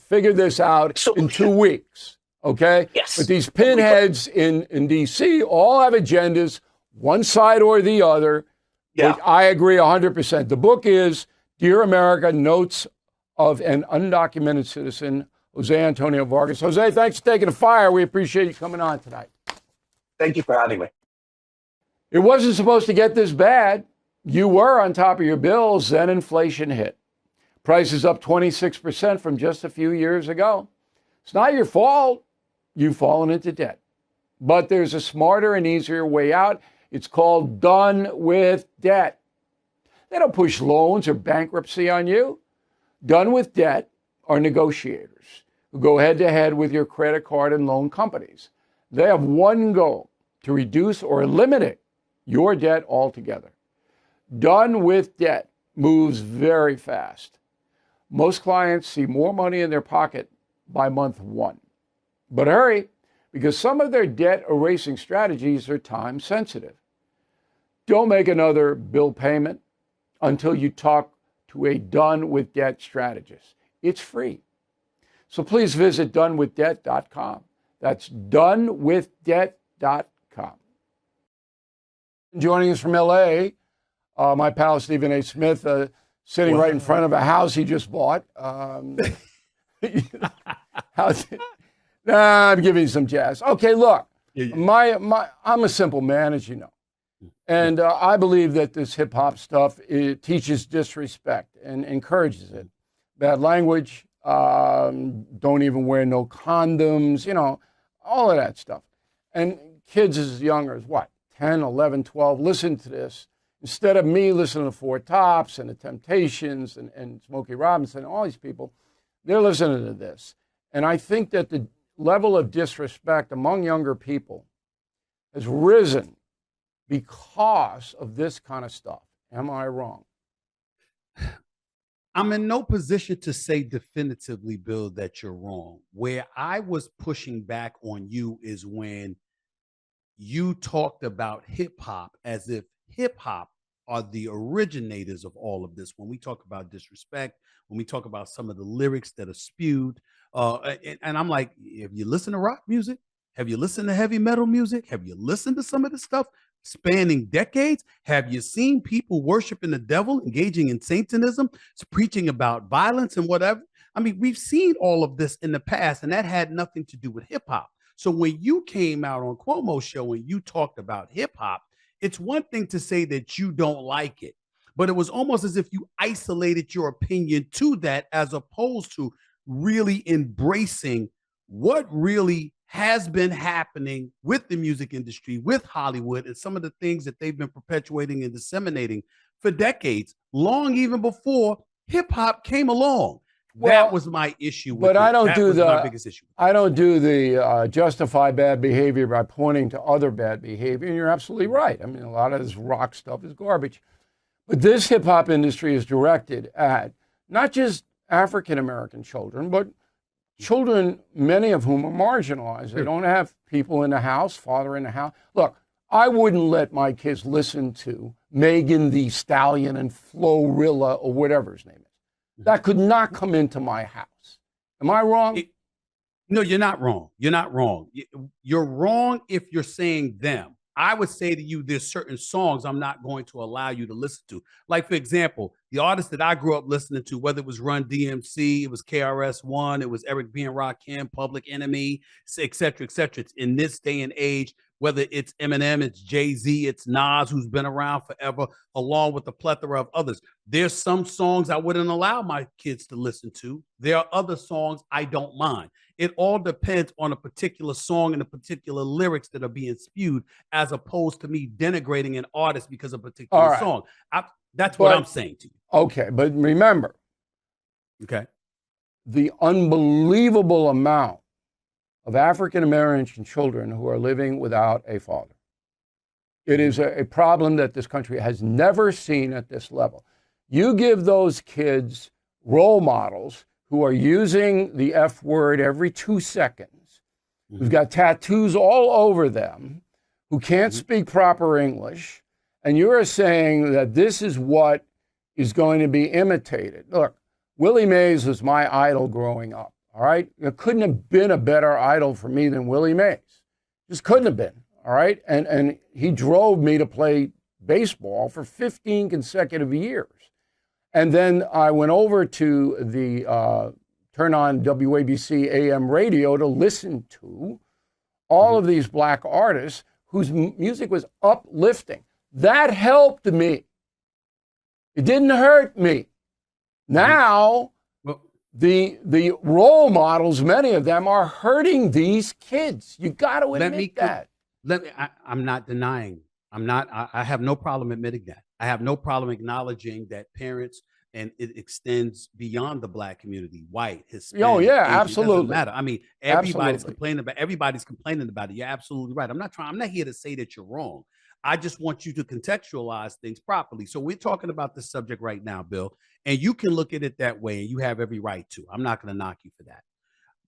figure this out in 2 Solution. weeks, okay? Yes. But these And we could. pinheads in D.C. all have agendas, one side or the other. Yeah. But I agree 100%. The book is Dear America, Notes of an Undocumented Citizen, Jose Antonio Vargas. Jose, thanks for taking the fire. We appreciate you coming on tonight. Thank you for having me. It wasn't supposed to get this bad. You were on top of your bills, then inflation hit. Prices up 26% from just a few years ago. It's not your fault. You've fallen into debt. But there's a smarter and easier way out. It's called Done with Debt. They don't push loans or bankruptcy on you. Done with Debt are negotiators who go head to head with your credit card and loan companies. They have one goal: to reduce or eliminate your debt altogether. Done with Debt moves very fast. Most clients see more money in their pocket by month one. But hurry, because some of their debt erasing strategies are time sensitive. Don't make another bill payment until you talk to a Done with Debt strategist. It's free. So please visit donewithdebt.com. That's donewithdebt.com. Joining us from LA, my pal Stephen A. Smith, sitting right in front of a house he just bought. How's it? Nah, I'm giving you some jazz. Okay, look, I'm a simple man, as you know. And I believe that this hip hop stuff, it teaches disrespect and encourages it. Bad language, don't even wear no condoms, you know, all of that stuff. And kids as young as what, 10, 11, 12, listen to this. Instead of me listening to Four Tops and the Temptations and Smokey Robinson and all these people, they're listening to this. And I think that the level of disrespect among younger people has risen because of this kind of stuff. Am I wrong? I'm in no position to say definitively, Bill, that you're wrong. Where I was pushing back on you is when you talked about hip hop as if hip hop are the originators of all of this. When we talk about disrespect, when we talk about some of the lyrics that are spewed, and I'm like, have you listened to rock music? Have you listened to heavy metal music? Have you listened to some of the stuff spanning decades? Have you seen people worshiping the devil, engaging in Satanism, preaching about violence and whatever? I mean, we've seen all of this in the past, and that had nothing to do with hip hop. So when you came out on Cuomo's show and you talked about hip hop, it's one thing to say that you don't like it, but it was almost as if you isolated your opinion to that, as opposed to really embracing what really has been happening with the music industry, with Hollywood, and some of the things that they've been perpetuating and disseminating for decades, long even before hip hop came along. That was my issue with but it. I don't That do was the my biggest issue. I don't do the justify bad behavior by pointing to other bad behavior. And you're absolutely right. I mean, a lot of this rock stuff is garbage. But this hip hop industry is directed at not just African American children, but children, many of whom are marginalized. They don't have people in the house, father in the house. Look, I wouldn't let my kids listen to Megan Thee Stallion and Florilla or whatever his name is. That could not come into my house. Am I wrong? No, you're not wrong. You're not wrong. You're wrong if you're saying them. I would say to you, there's certain songs I'm not going to allow you to listen to. Like, for example, the artists that I grew up listening to, whether it was Run DMC, it was KRS-One, it was Eric B. and Rakim, Public Enemy, et cetera, et cetera. It's in this day and age, whether it's Eminem, it's Jay-Z, it's Nas, who's been around forever, along with a plethora of others. There's some songs I wouldn't allow my kids to listen to. There are other songs I don't mind. It all depends on a particular song and the particular lyrics that are being spewed, as opposed to me denigrating an artist because of a particular song. That's what I'm saying to you. Okay, but remember, the unbelievable amount of African American children who are living without a father. It is a problem that this country has never seen at this level. You give those kids role models who are using the F word every 2 seconds, who've got tattoos all over them, who can't speak proper English, and you're saying that this is what is going to be imitated. Look, Willie Mays was my idol growing up, all right? There couldn't have been a better idol for me than Willie Mays. Just couldn't have been, all right? And he drove me to play baseball for 15 consecutive years. And then I went over to the turn on WABC AM radio to listen to all of these black artists whose music was uplifting. That helped me. It didn't hurt me. Now, the role models, many of them, are hurting these kids. You got to admit that. I'm not denying. I have no problem admitting that. I have no problem acknowledging that parents, and it extends beyond the black community, white, Hispanic. Oh yeah, Asian, absolutely. It doesn't matter. I mean, everybody's complaining about it. You're absolutely right. I'm not here to say that you're wrong. I just want you to contextualize things properly. So we're talking about this subject right now, Bill, and you can look at it that way, and you have every right to. I'm not going to knock you for that.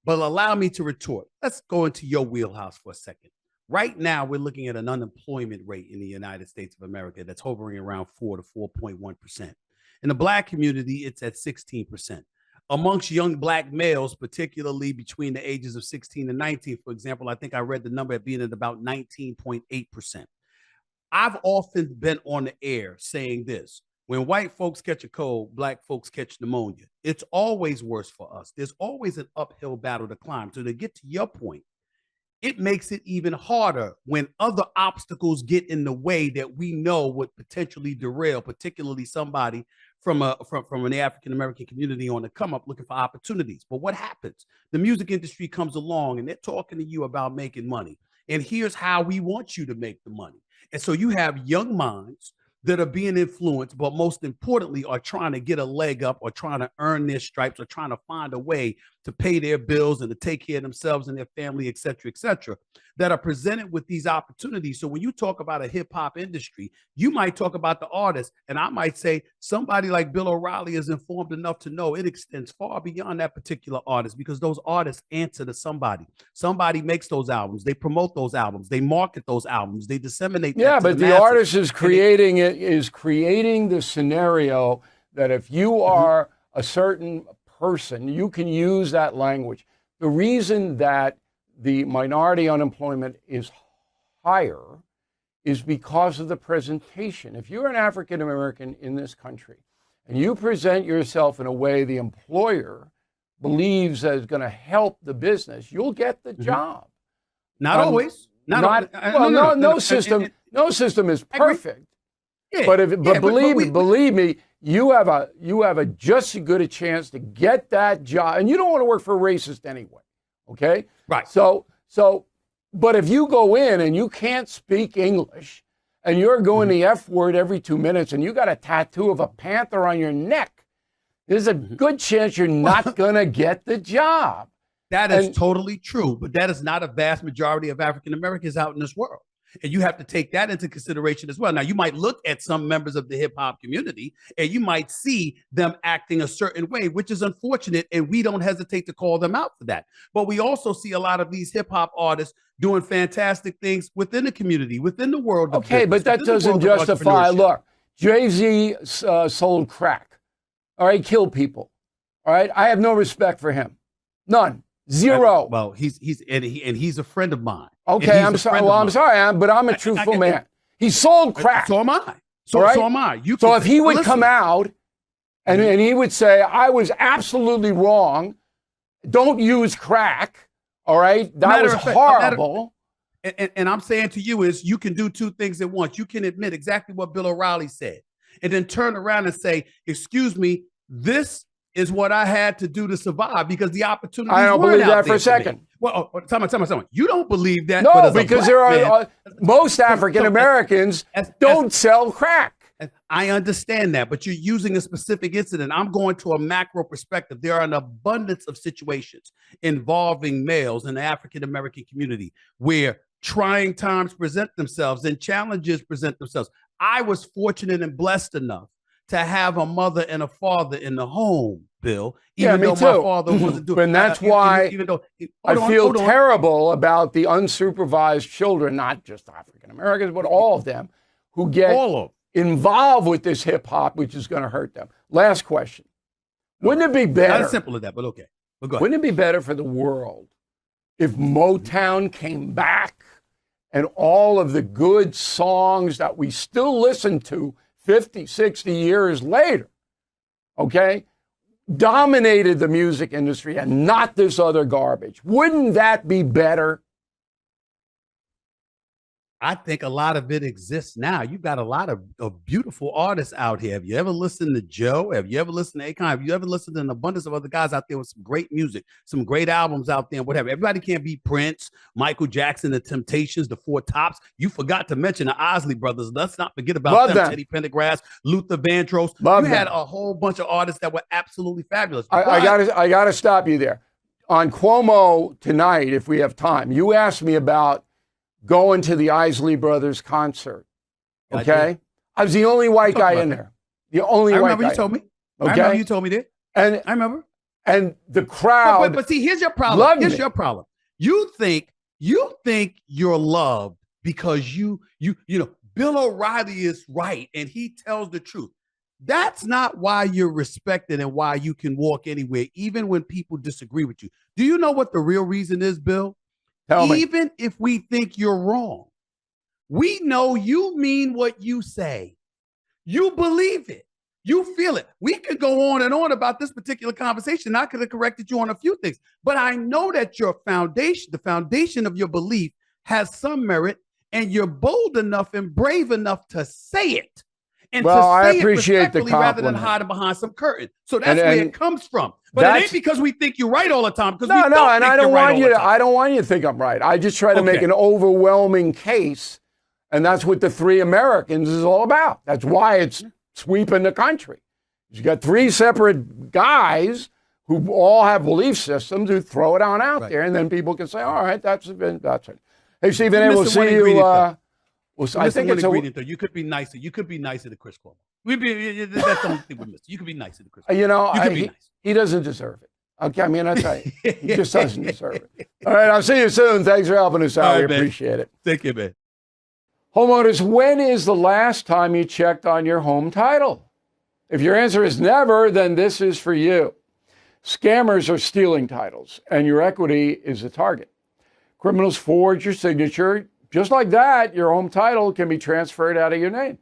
But allow me to retort. Let's go into your wheelhouse for a second. Right now, we're looking at an unemployment rate in the United States of America that's hovering around 4 to 4.1%. In the black community, it's at 16%. amongst young black males, particularly between the ages of 16 and 19, for example, I think I read the number at being at about 19.8%. I've often been on the air saying this: when white folks catch a cold, black folks catch pneumonia. It's always worse for us. There's always an uphill battle to climb. So to get to your point, it makes it even harder when other obstacles get in the way that we know would potentially derail, particularly somebody from an African American community on the come up looking for opportunities. But what happens? The music industry comes along and they're talking to you about making money. And here's how we want you to make the money. And so you have young minds that are being influenced, but most importantly, are trying to get a leg up or trying to earn their stripes or trying to find a way to pay their bills and to take care of themselves and their family, et cetera, that are presented with these opportunities. So when you talk about a hip hop industry, you might talk about the artist, and I might say somebody like Bill O'Reilly is informed enough to know it extends far beyond that particular artist, because those artists answer to somebody. Somebody makes those albums, they promote those albums, they market those albums, they disseminate. Yeah, but the artist is creating creating the scenario that if you are a certain person, you can use that language. The reason that the minority unemployment is higher is because of the presentation. If you're an African American in this country and you present yourself in a way the employer believes that is going to help the business, you'll get the job. Not always. No system is perfect. Yeah, But believe me, you have a just as good a chance to get that job, and you don't want to work for a racist anyway. Okay, right. So, but if you go in and you can't speak English, and you're going the F word every 2 minutes, and you got a tattoo of a panther on your neck, there's a good chance you're not going to get the job. That is totally true, but that is not a vast majority of African Americans out in this world. And you have to take that into consideration as well. Now, you might look at some members of the hip hop community and you might see them acting a certain way, which is unfortunate. And we don't hesitate to call them out for that. But we also see a lot of these hip hop artists doing fantastic things within the community, within the world. Okay, but that doesn't justify, look, Jay-Z sold crack. All right, killed people. All right, I have no respect for him. None. Zero. Well, he's a friend of mine. Okay, I'm sorry. Well, I'm sorry, but I'm a truthful man. He sold crack. So am I. So am I. So if he would come out and he would say, I was absolutely wrong, don't use crack, all right? That was horrible. And I'm saying to you is you can do two things at once. You can admit exactly what Bill O'Reilly said and then turn around and say, excuse me, this is what I had to do to survive because the opportunity. I don't believe that for a second. Well, tell me. You don't believe that? No, because there are most African Americans don't sell crack. I understand that, but you're using a specific incident. I'm going to a macro perspective. There are an abundance of situations involving males in the African American community where trying times present themselves and challenges present themselves. I was fortunate and blessed enough to have a mother and a father in the home, Bill. Even though my father wasn't doing. And that's why I feel terrible about the unsupervised children, not just African Americans, but all of them, who get involved with this hip hop, which is going to hurt them. Last question: wouldn't it be better? Not as simple as that, but okay. But go ahead. Wouldn't it be better for the world if Motown came back and all of the good songs that we still listen to 50, 60 years later, okay, dominated the music industry and not this other garbage? Wouldn't that be better? I think a lot of it exists now. You've got a lot of beautiful artists out here. Have you ever listened to Joe? Have you ever listened to Akon? Have you ever listened to an abundance of other guys out there with some great music, some great albums out there, whatever? Everybody can't be Prince, Michael Jackson, the Temptations, the Four Tops. You forgot to mention the Osley Brothers. Let's not forget about them. Teddy Pendergrass, Luther Vandross. You had a whole bunch of artists that were absolutely fabulous. I gotta stop you there. On Cuomo tonight, if we have time, you asked me about going to the Isley Brothers concert. Okay? I was the only white guy in there. The only white guy. You told me. Okay? I remember you told me that. And I remember. And the crowd. But see, here's your problem. Here's your problem. You think you're loved because you know, Bill O'Reilly is right and he tells the truth. That's not why you're respected and why you can walk anywhere, even when people disagree with you. Do you know what the real reason is, Bill? Tell me. Even if we think you're wrong, we know you mean what you say. You believe it. You feel it. We could go on and on about this particular conversation. I could have corrected you on a few things, but I know that your foundation, the foundation of your belief, has some merit, and you're bold enough and brave enough to say it. And Well, to I say it appreciate the respectfully rather than compliment. hiding behind some curtain. So that's And- where and it comes from. But it that's- ain't because we think you're right all the time. Because No, we no, don't and think I don't you're right want all you the to. time. I don't want you to think I'm right. I just try to make Okay. an overwhelming case, and that's what the Three Americans is all about. That's why it's sweeping the country. You got three separate guys who all have belief systems who throw it on out Right. there, and then people can say, "All right, that's it." Hey, Stephen, You're we'll missing one see you. ingredient, though. I think it's ingredient, though. You could be nicer. You could be nicer to Chris Cuomo. That's the only thing we missed. You could be nicer to Chris Cuomo. You know, You could be nice. he doesn't deserve it. Okay, I mean, I tell you, he just doesn't deserve it. All right, I'll see you soon. Thanks for helping us out. All We right, man. appreciate it. Take care, man. Homeowners, when is the last time you checked on your home title? If your answer is never, then this is for you. Scammers are stealing titles, and your equity is a target. Criminals forge your signature. Just like that, your home title can be transferred out of your name.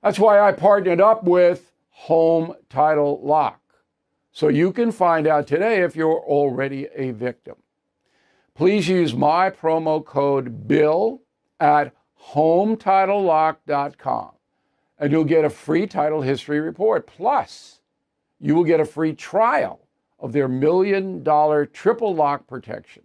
That's why I partnered up with Home Title Lock, so you can find out today if you're already a victim. Please use my promo code BILL at HometitleLock.com, and you'll get a free title history report. Plus, you will get a free trial of their $1 million triple lock protection.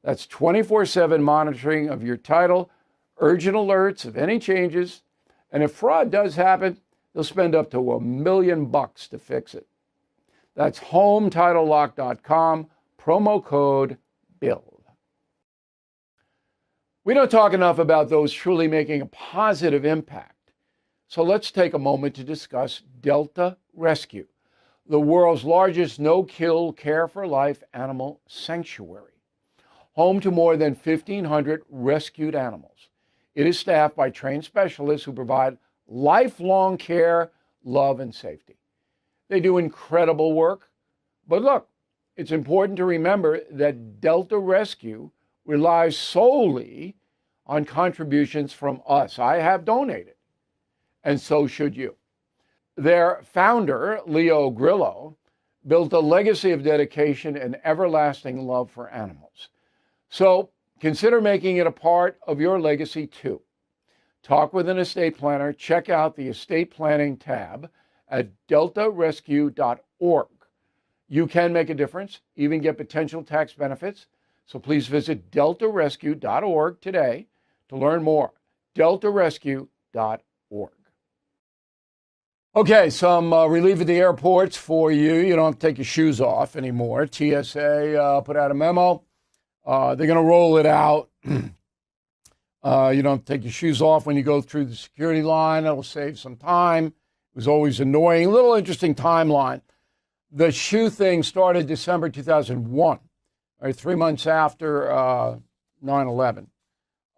That's 24/7 monitoring of your title, urgent alerts of any changes, and if fraud does happen, they'll spend up to $1 million to fix it. That's HometitleLock.com, promo code BILL. We don't talk enough about those truly making a positive impact. So let's take a moment to discuss Delta Rescue, the world's largest no-kill care for life animal sanctuary. Home to more than 1,500 rescued animals, it is staffed by trained specialists who provide lifelong care, love, and safety. They do incredible work. But look, it's important to remember that Delta Rescue relies solely on contributions from us. I have donated, and so should you. Their founder, Leo Grillo, built a legacy of dedication and everlasting love for animals. So consider making it a part of your legacy too. Talk with an estate planner. Check out the estate planning tab at deltarescue.org. You can make a difference, even get potential tax benefits. So please visit deltarescue.org today to learn more. deltarescue.org. Okay, some relief at the airports for you. You don't have to take your shoes off anymore. TSA put out a memo. They're going to roll it out. You don't have to take your shoes off when you go through the security line. That'll save some time. It was always annoying. A little interesting timeline. The shoe thing started December 2001, right, 3 months after 9/11.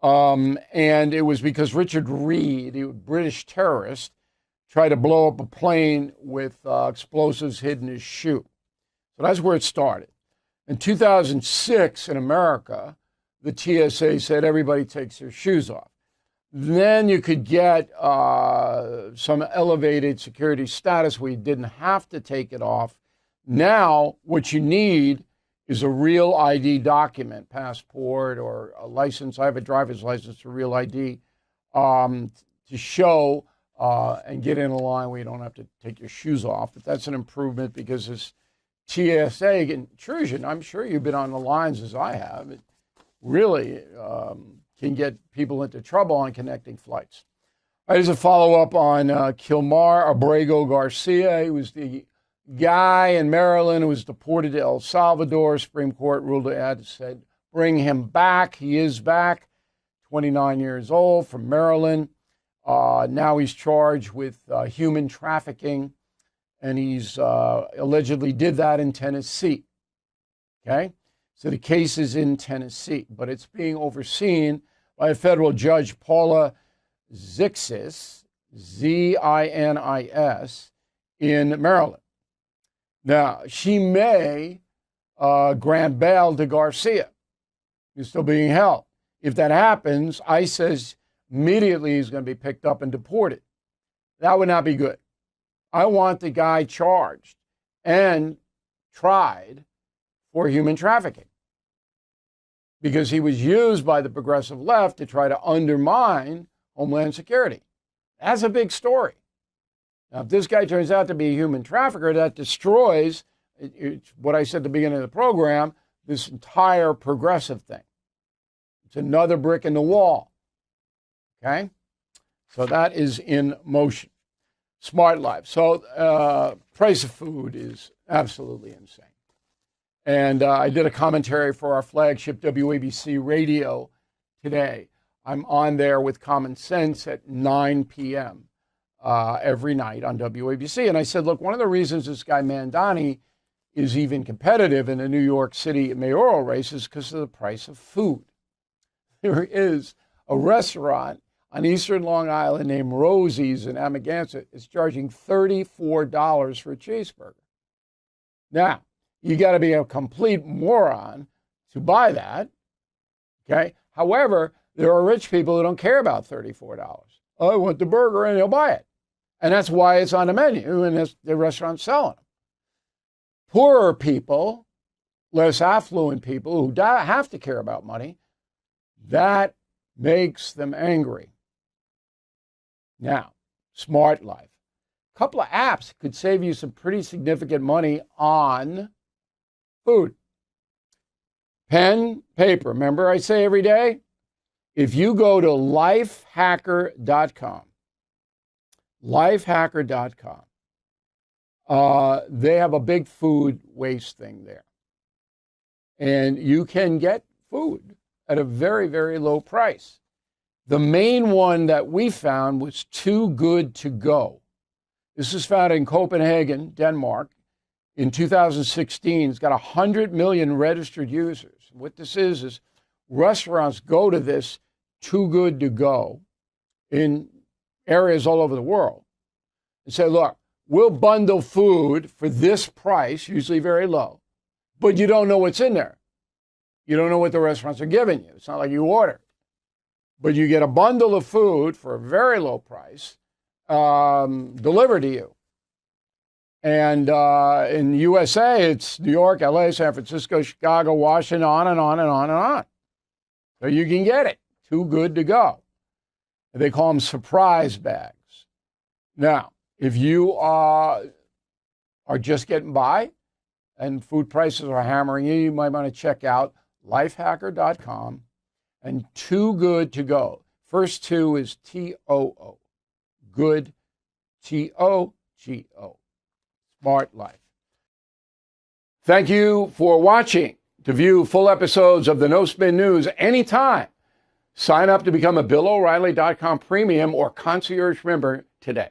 And it was because Richard Reed, a British terrorist, tried to blow up a plane with explosives hidden in his shoe. So that's where it started. In 2006 in America, the TSA said everybody takes their shoes off. Then you could get some elevated security status where you didn't have to take it off. Now, what you need is a real ID document, passport or a license. I have a driver's license, a real ID, to show and get in a line where you don't have to take your shoes off. But that's an improvement because this TSA intrusion, I'm sure you've been on the lines as I have, it really can get people into trouble on connecting flights. Here's a follow-up on Kilmar Abrego Garcia. He was the guy in Maryland who was deported to El Salvador. Supreme Court ruled it said bring him back. He is back, 29 years old, from Maryland. Now he's charged with human trafficking, and he's allegedly did that in Tennessee. Okay? So the case is in Tennessee, but it's being overseen by a federal judge, Paula Zixis, Zinis, in Maryland. Now, she may grant bail to Garcia. He's still being held. If that happens, ICE says immediately he's going to be picked up and deported. That would not be good. I want the guy charged and tried for human trafficking because he was used by the progressive left to try to undermine Homeland Security. That's a big story. Now, if this guy turns out to be a human trafficker, that destroys, it's what I said at the beginning of the program, this entire progressive thing. It's another brick in the wall. Okay? So that is in motion. Smart life. So price of food is absolutely insane. And I did a commentary for our flagship WABC radio today. I'm on there with Common Sense at 9 p.m. Every night on WABC. And I said, look, one of the reasons this guy Mandani is even competitive in the New York City mayoral race is because of the price of food. There is a restaurant on Eastern Long Island named Rosie's in Amagansett. It's charging $34 for a cheeseburger. Now, you got to be a complete moron to buy that. Okay. However, there are rich people who don't care about $34. I want the burger and they'll buy it. And that's why it's on the menu and the restaurant's selling them. Poorer people, less affluent people who have to care about money, that makes them angry. Now, Smart Life. A couple of apps could save you some pretty significant money on food. Pen, paper. Remember I say every day? If you go to lifehacker.com, they have a big food waste thing there. And you can get food at a very, very low price. The main one that we found was Too Good to Go. This is found in Copenhagen, Denmark. In 2016, it's got 100 million registered users. What this is restaurants go to this Too Good to Go in areas all over the world and say, look, we'll bundle food for this price, usually very low, but you don't know what's in there. You don't know what the restaurants are giving you. It's not like you order. But you get a bundle of food for a very low price delivered to you. And in USA, it's New York, LA, San Francisco, Chicago, Washington, on and on and on and on. So you can get it. Too good to go. They call them surprise bags. Now, if you are just getting by and food prices are hammering you, you might want to check out lifehacker.com and Too Good to Go. First two is T-O-O. Good, T-O-G-O. Smart Life. Thank you for watching. To view full episodes of the No Spin News anytime, sign up to become a BillO'Reilly.com premium or concierge member today.